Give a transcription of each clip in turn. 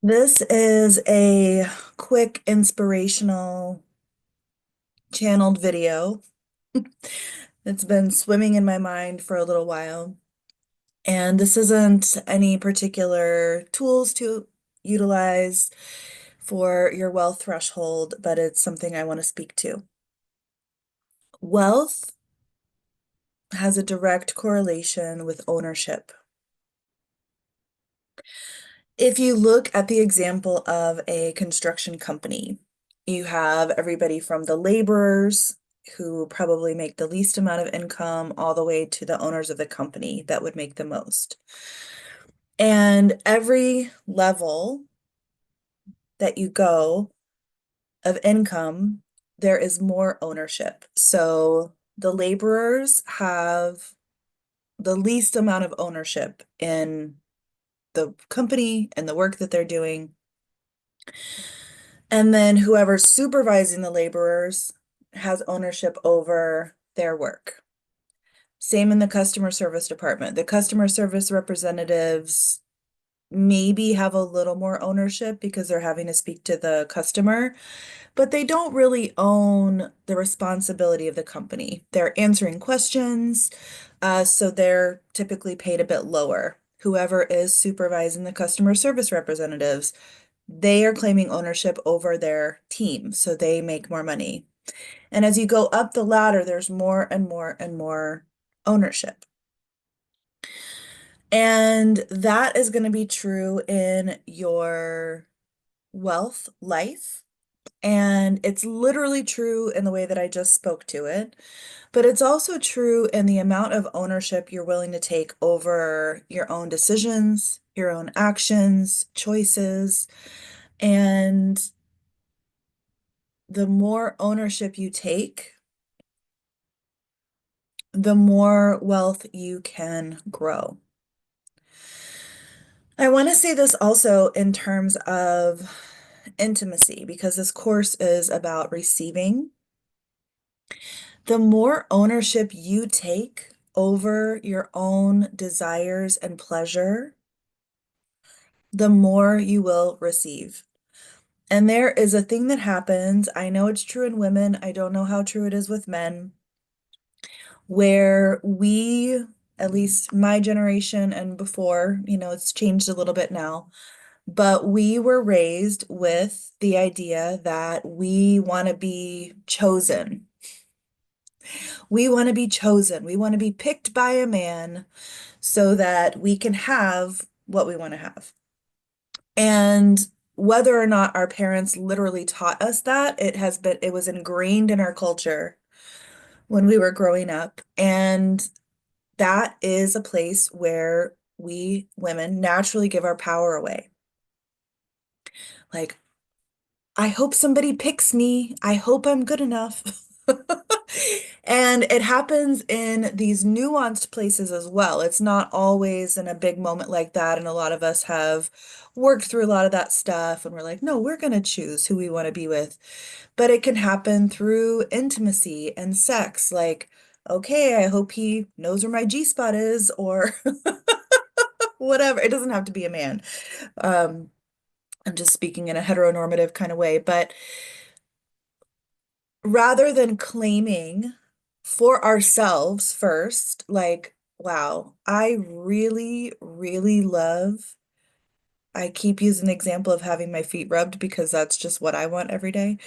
This is a quick inspirational channeled video. It's been swimming in my mind for a little while. And this isn't any particular tools to utilize for your wealth threshold, but it's something I want to speak to. Wealth has a direct correlation with ownership. If you look at the example of a construction company, you have everybody from the laborers who probably make the least amount of income all the way to the owners of the company that would make the most. And every level that you go of income, there is more ownership. So the laborers have the least amount of ownership in the company and the work that they're doing. And then whoever's supervising the laborers has ownership over their work. Same in the customer service department. The customer service representatives maybe have a little more ownership because they're having to speak to the customer, but they don't really own the responsibility of the company. They're answering questions, so they're typically paid a bit lower. Whoever is supervising the customer service representatives, they are claiming ownership over their team, so they make more money. And as you go up the ladder, there's more and more and more ownership. And that is going to be true in your wealth life. And it's literally true in the way that I just spoke to it, but it's also true in the amount of ownership you're willing to take over your own decisions, your own actions, choices. And the more ownership you take, the more wealth you can grow. I want to say this also in terms of intimacy, because this course is about receiving. The more ownership you take over your own desires and pleasure, the more you will receive. And there is a thing that happens. I know it's true in women. I don't know how true it is with men, where we, at least my generation and before, it's changed a little bit now, but we were raised with the idea that we want to be chosen. We want to be chosen. We want to be picked by a man so that we can have what we want to have. And whether or not our parents literally taught us that, it was ingrained in our culture when we were growing up. And that is a place where we women naturally give our power away. Like, I hope somebody picks me. I hope I'm good enough. And it happens in these nuanced places as well. It's not always in a big moment like that. And a lot of us have worked through a lot of that stuff and we're like, no, we're going to choose who we want to be with. But it can happen through intimacy and sex. Like, okay, I hope he knows where my G-spot is or whatever. It doesn't have to be a man. Um, I'm just speaking in a heteronormative kind of way, but rather than claiming for ourselves first, like, wow, I really, really love, I keep using the example of having my feet rubbed because that's just what I want every day.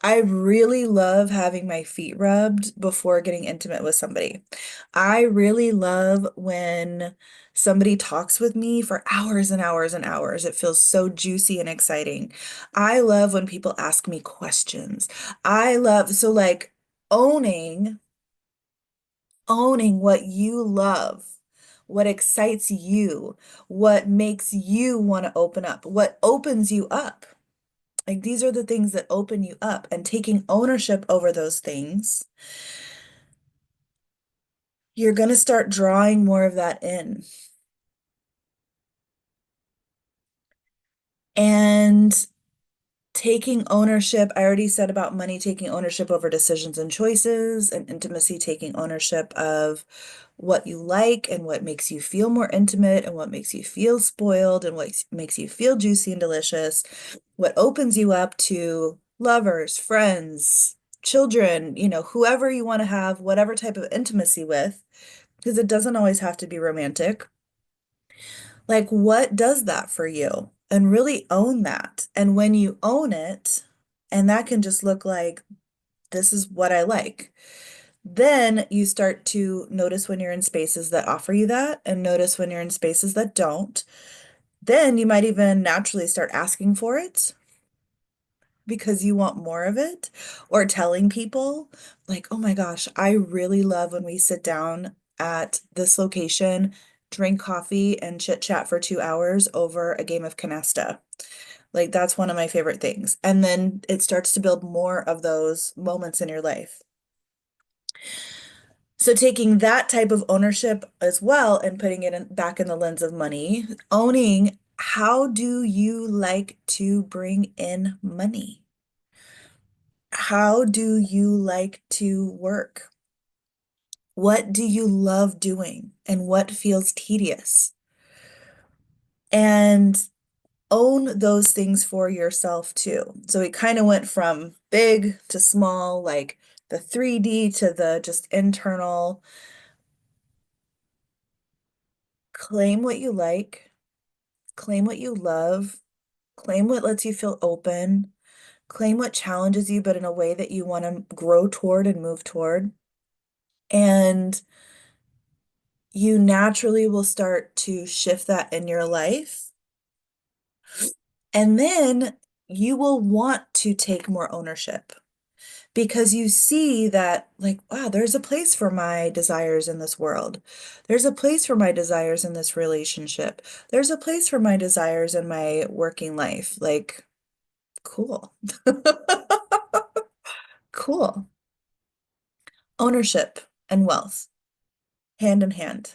I really love having my feet rubbed before getting intimate with somebody. I really love when somebody talks with me for hours and hours and hours. It feels so juicy and exciting. I love when people ask me questions. So like owning, owning what you love, what excites you, what makes you want to open up, what opens you up. Like these are the things that open you up, and taking ownership over those things, you're going to start drawing more of that in. And taking ownership. I already said about money, taking ownership over decisions and choices, and intimacy, taking ownership of what you like and what makes you feel more intimate and what makes you feel spoiled and what makes you feel juicy and delicious, what opens you up to lovers, friends, children, whoever you want to have whatever type of intimacy with, because it doesn't always have to be romantic. Like, what does that for you? And really own that. And when you own it, and that can just look like, this is what I like. Then you start to notice when you're in spaces that offer you that, and notice when you're in spaces that don't. Then you might even naturally start asking for it because you want more of it, or telling people, like, oh my gosh, I really love when we sit down at this location, drink coffee, and chit chat for 2 hours over a game of canasta. Like, that's one of my favorite things. And then it starts to build more of those moments in your life. So taking that type of ownership as well and putting it back in the lens of money, owning, how do you like to bring in money? How do you like to work? What do you love doing and what feels tedious? And own those things for yourself too. So we kind of went from big to small, like the 3D to the just internal. Claim what you like, claim what you love, claim what lets you feel open, claim what challenges you, but in a way that you want to grow toward and move toward. And you naturally will start to shift that in your life. And then you will want to take more ownership because you see that, like, wow, there's a place for my desires in this world. There's a place for my desires in this relationship. There's a place for my desires in my working life. Like, cool. Cool. Ownership and wealth, hand in hand.